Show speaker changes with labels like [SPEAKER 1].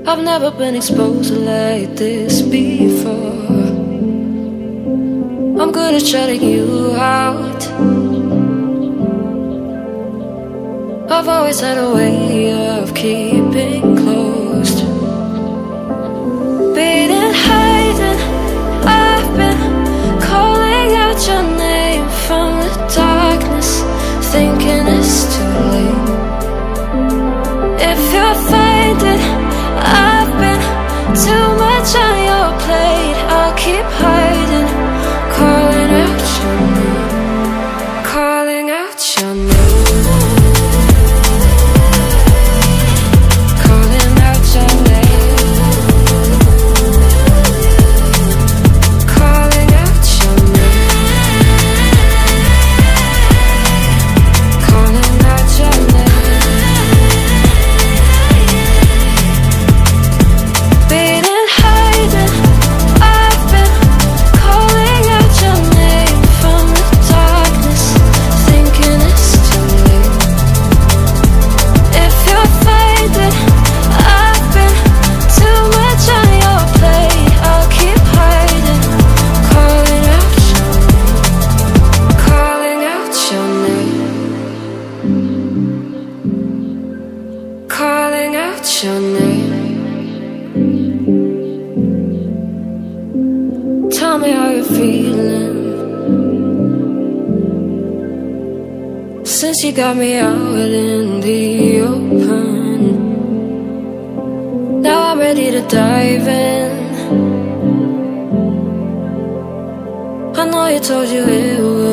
[SPEAKER 1] I've never been exposed like this before. I'm good at shutting you out. I've always had a way of keeping closed. Beating, hiding, I've been calling out your name from the darkness, thinking it's too late. If you're finding I've been too much on your plate, I'll keep hiding, calling out your name, calling out your name. Calling out your name. Tell me how you're feeling since you got me out in the open. Now I'm ready to dive in. I know you told you it would